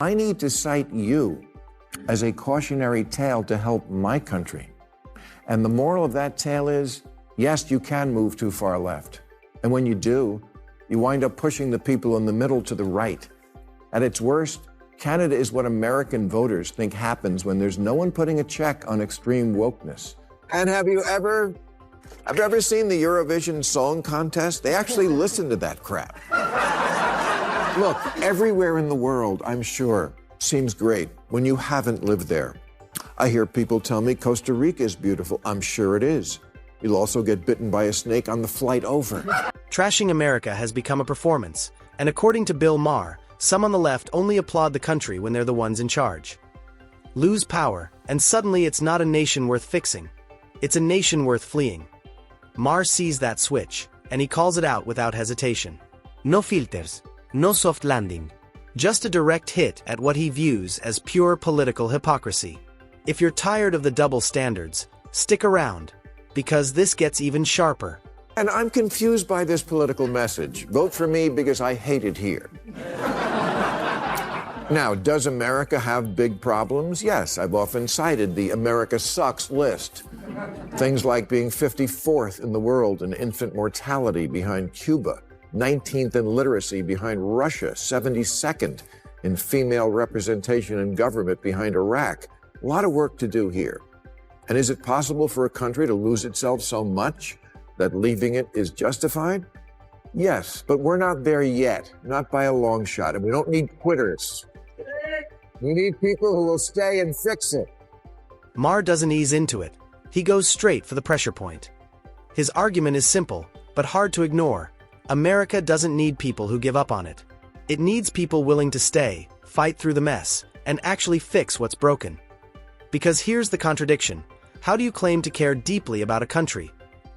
I need to cite you as a cautionary tale to help my country. And the moral of that tale is, yes, you can move too far left. And when you do, you wind up pushing the people in the middle to the right. At its worst, Canada is what American voters think happens when there's no one putting a check on extreme wokeness. And have you ever seen the Eurovision Song Contest? They actually listen to that crap. Look, everywhere in the world, I'm sure, seems great when you haven't lived there. I hear people tell me Costa Rica is beautiful. I'm sure it is. You'll also get bitten by a snake on the flight over. Trashing America has become a performance, and according to Bill Maher, some on the left only applaud the country when they're the ones in charge. Lose power, and suddenly it's not a nation worth fixing. It's a nation worth fleeing. Maher sees that switch, and he calls it out without hesitation. No filters, no soft landing. Just a direct hit at what he views as pure political hypocrisy. If you're tired of the double standards, stick around, because this gets even sharper. And I'm confused by this political message. Vote for me because I hate it here. Now, does America have big problems? Yes, I've often cited the America sucks list. Things like being 54th in the world in infant mortality behind Cuba, 19th in literacy behind Russia, 72nd in female representation in government behind Iraq. A lot of work to do here. And is it possible for a country to lose itself so much that leaving it is justified? Yes, but we're not there yet, not by a long shot, and we don't need quitters. We need people who will stay and fix it. Maher doesn't ease into it. He goes straight for the pressure point. His argument is simple, but hard to ignore. America doesn't need people who give up on it. It needs people willing to stay, fight through the mess, and actually fix what's broken. Because here's the contradiction. How do you claim to care deeply about a country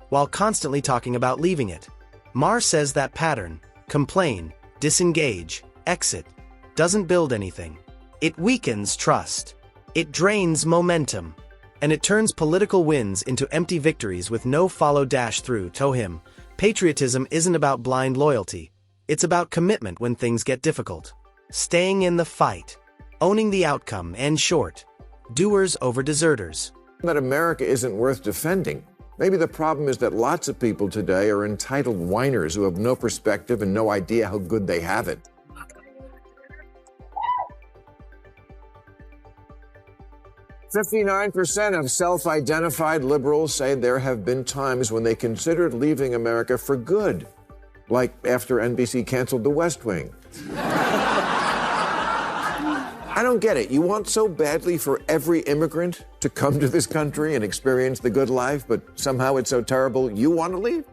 while constantly talking about leaving it? Maher says that pattern, complain, disengage, exit, doesn't build anything. It weakens trust. It drains momentum. And it turns political wins into empty victories with no follow-through. To him, patriotism isn't about blind loyalty. It's about commitment when things get difficult. Staying in the fight. Owning the outcome and short. Doers over deserters. That America isn't worth defending. Maybe the problem is that lots of people today are entitled whiners who have no perspective and no idea how good they have it. 59% of self-identified liberals say there have been times when they considered leaving America for good, like after NBC canceled The West Wing. I don't get it. You want so badly for every immigrant to come to this country and experience the good life, but somehow it's so terrible you want to leave?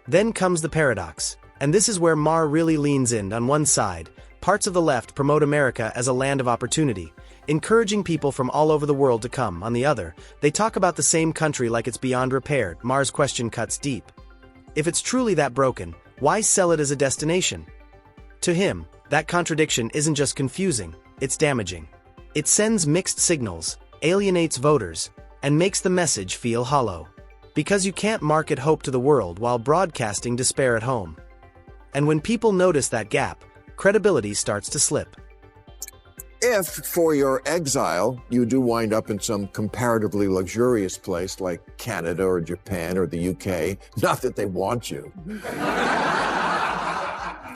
Then comes the paradox, and this is where Maher really leans in. On one side, parts of the left promote America as a land of opportunity, encouraging people from all over the world to come. On the other, they talk about the same country like it's beyond repair. Maher's question cuts deep. If it's truly that broken, why sell it as a destination? To him, that contradiction isn't just confusing, it's damaging. It sends mixed signals, alienates voters, and makes the message feel hollow. Because you can't market hope to the world while broadcasting despair at home. And when people notice that gap, credibility starts to slip. If, for your exile, you do wind up in some comparatively luxurious place like Canada or Japan or the UK, not that they want you.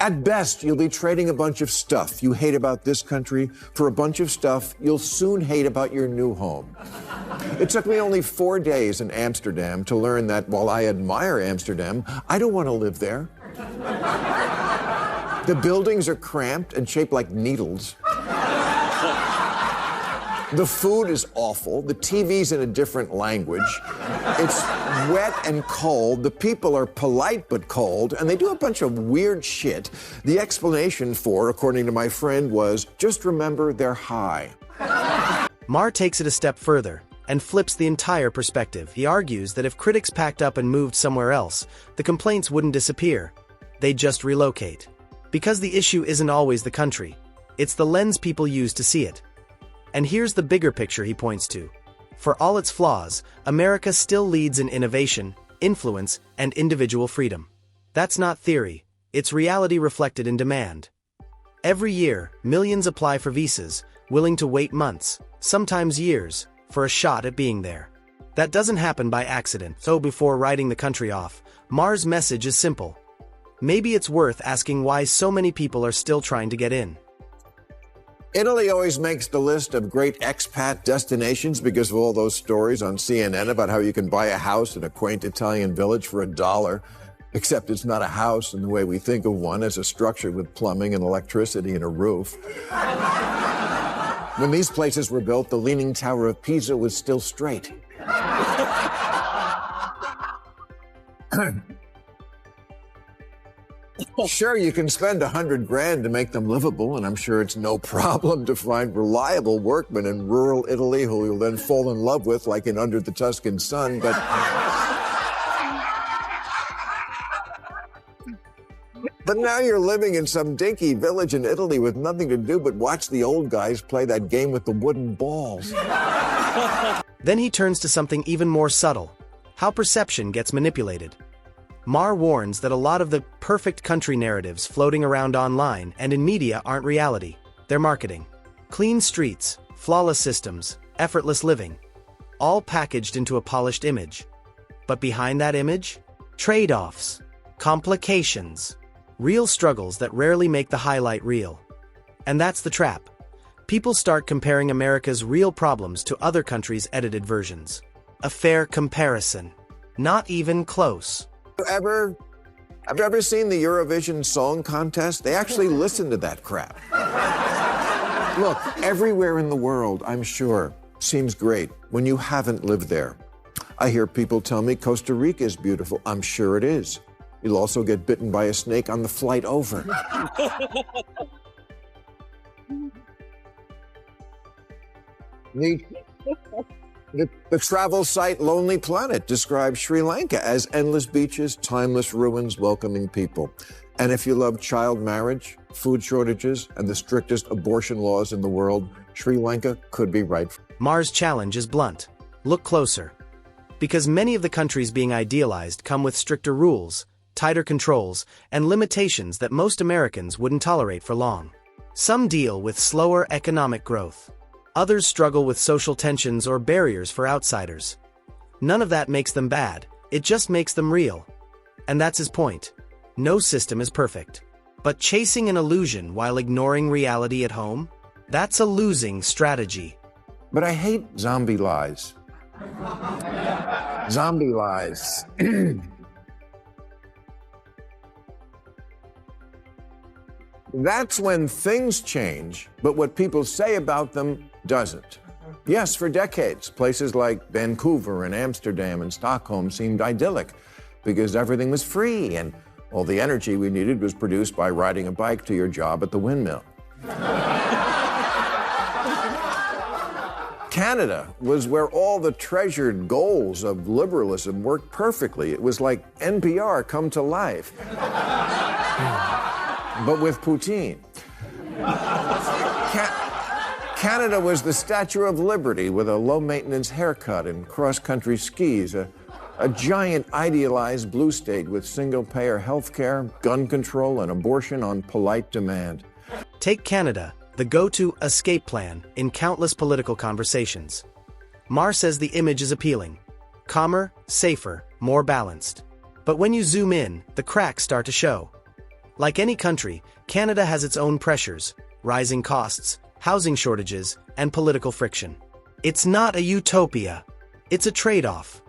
At best, you'll be trading a bunch of stuff you hate about this country for a bunch of stuff you'll soon hate about your new home. It took me only 4 days in Amsterdam to learn that while I admire Amsterdam, I don't want to live there. The buildings are cramped and shaped like needles. The food is awful. The TV's in a different language. It's wet and cold. The people are polite but cold, and they do a bunch of weird shit. The explanation for, according to my friend, was just remember they're high. Maher takes it a step further and flips the entire perspective. He argues that if critics packed up and moved somewhere else, the complaints wouldn't disappear. They'd just relocate. Because the issue isn't always the country. It's the lens people use to see it. And here's the bigger picture he points to. For all its flaws, America still leads in innovation, influence, and individual freedom. That's not theory, it's reality reflected in demand. Every year, millions apply for visas, willing to wait months, sometimes years, for a shot at being there. That doesn't happen by accident, so before writing the country off, Maher's message is simple. Maybe it's worth asking why so many people are still trying to get in. Italy always makes the list of great expat destinations because of all those stories on CNN about how you can buy a house in a quaint Italian village for $1, except it's not a house in the way we think of one as a structure with plumbing and electricity and a roof. When these places were built, the Leaning Tower of Pisa was still straight. Sure, you can spend $100,000 to make them livable, and I'm sure it's no problem to find reliable workmen in rural Italy who you'll then fall in love with, like in Under the Tuscan Sun, but now you're living in some dinky village in Italy with nothing to do but watch the old guys play that game with the wooden balls. Then he turns to something even more subtle: how perception gets manipulated. Maher warns that a lot of the perfect country narratives floating around online and in media aren't reality, they're marketing. Clean streets, flawless systems, effortless living, all packaged into a polished image. But behind that image? Trade-offs, complications, real struggles that rarely make the highlight reel. And that's the trap. People start comparing America's real problems to other countries' edited versions. A fair comparison. Not even close. Have you ever seen the Eurovision Song Contest? They actually listen to that crap. Look, everywhere in the world, I'm sure, seems great when you haven't lived there. I hear people tell me Costa Rica is beautiful. I'm sure it is. You'll also get bitten by a snake on the flight over. The travel site Lonely Planet describes Sri Lanka as endless beaches, timeless ruins, welcoming people. And if you love child marriage, food shortages, and the strictest abortion laws in the world, Sri Lanka could be right. Maher's challenge is blunt. Look closer. Because many of the countries being idealized come with stricter rules, tighter controls, and limitations that most Americans wouldn't tolerate for long. Some deal with slower economic growth. Others struggle with social tensions or barriers for outsiders. None of that makes them bad, it just makes them real. And that's his point. No system is perfect. But chasing an illusion while ignoring reality at home? That's a losing strategy. But I hate zombie lies. Zombie lies. That's when things change, but what people say about them doesn't. Yes, for decades, places like Vancouver and Amsterdam and Stockholm seemed idyllic because everything was free and all the energy we needed was produced by riding a bike to your job at the windmill. Canada was where all the treasured goals of liberalism worked perfectly. It was like NPR come to life. But with poutine. Canada was the Statue of Liberty with a low-maintenance haircut and cross-country skis, a giant idealized blue state with single-payer health care, gun control, and abortion on polite demand. Take Canada, the go-to escape plan in countless political conversations. Maher says the image is appealing. Calmer, safer, more balanced. But when you zoom in, the cracks start to show. Like any country, Canada has its own pressures, rising costs, housing shortages, and political friction. It's not a utopia. It's a trade-off.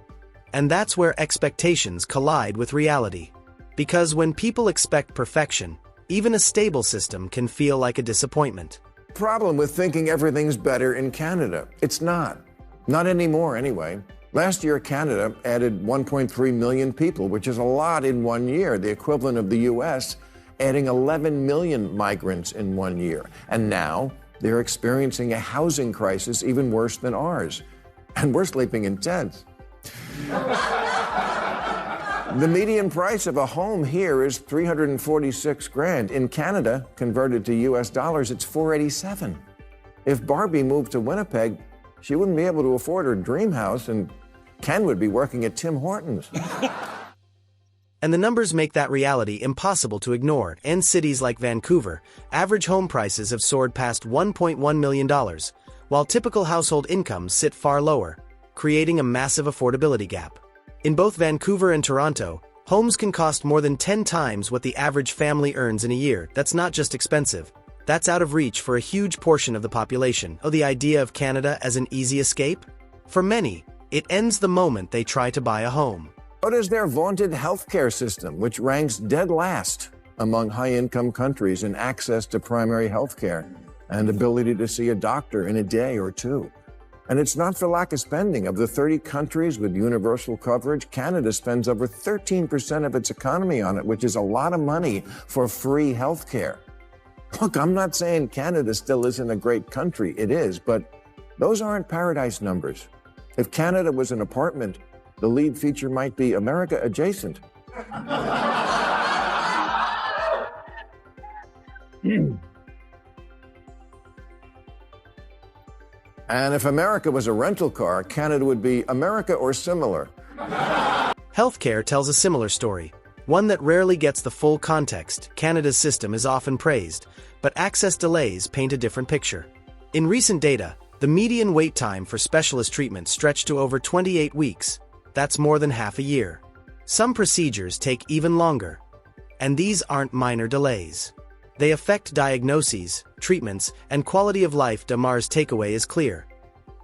And that's where expectations collide with reality. Because when people expect perfection, even a stable system can feel like a disappointment. Problem with thinking everything's better in Canada. It's not. Not anymore, anyway. Last year, Canada added 1.3 million people, which is a lot in 1 year, the equivalent of the U.S. adding 11 million migrants in 1 year. And now they're experiencing a housing crisis even worse than ours. And we're sleeping in tents. The median price of a home here is $346,000. In Canada, converted to US dollars, it's $487,000. If Barbie moved to Winnipeg, she wouldn't be able to afford her dream house, and Ken would be working at Tim Hortons. And the numbers make that reality impossible to ignore. In cities like Vancouver, average home prices have soared past $1.1 million, while typical household incomes sit far lower, creating a massive affordability gap. In both Vancouver and Toronto, homes can cost more than 10 times what the average family earns in a year. That's not just expensive. That's out of reach for a huge portion of the population. Oh, the idea of Canada as an easy escape? For many, it ends the moment they try to buy a home. What is their vaunted healthcare system, which ranks dead last among high-income countries in access to primary healthcare and ability to see a doctor in a day or two? And it's not for lack of spending. Of the 30 countries with universal coverage, Canada spends over 13% of its economy on it, which is a lot of money for free healthcare. Look, I'm not saying Canada still isn't a great country. It is, but those aren't paradise numbers. If Canada was an apartment, the lead feature might be America adjacent. And if America was a rental car, Canada would be America or similar. Healthcare tells a similar story, one that rarely gets the full context. Canada's system is often praised, but access delays paint a different picture. In recent data, the median wait time for specialist treatment stretched to over 28 weeks. That's more than half a year. Some procedures take even longer. And these aren't minor delays. They affect diagnoses, treatments, and quality of life. Maher's takeaway is clear.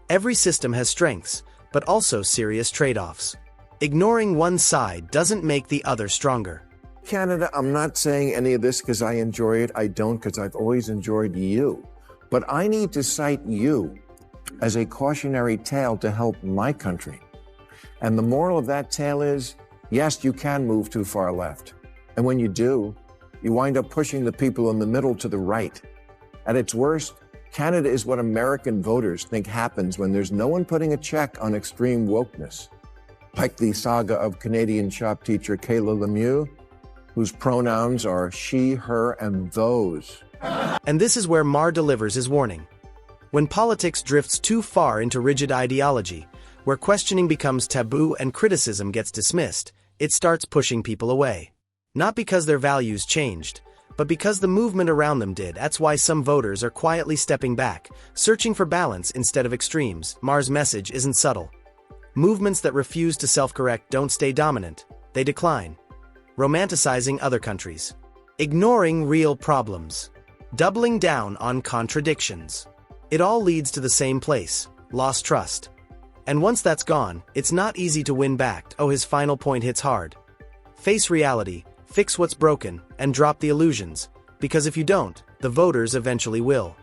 Every system has strengths, but also serious trade-offs. Ignoring one side doesn't make the other stronger. Canada, I'm not saying any of this because I enjoy it. I don't, because I've always enjoyed you. But I need to cite you as a cautionary tale to help my country. And the moral of that tale is, yes, you can move too far left. And when you do, you wind up pushing the people in the middle to the right. At its worst, Canada is what American voters think happens when there's no one putting a check on extreme wokeness. Like the saga of Canadian shop teacher Kayla Lemieux, whose pronouns are she, her, and those. And this is where Maher delivers his warning. When politics drifts too far into rigid ideology, where questioning becomes taboo and criticism gets dismissed, it starts pushing people away. Not because their values changed, but because the movement around them did. That's why some voters are quietly stepping back, searching for balance instead of extremes. Maher's message isn't subtle. Movements that refuse to self-correct don't stay dominant, they decline. Romanticizing other countries. Ignoring real problems. Doubling down on contradictions. It all leads to the same place, lost trust. And once that's gone, it's not easy to win back. Oh, his final point hits hard. Face reality, fix what's broken, and drop the illusions. Because if you don't, the voters eventually will.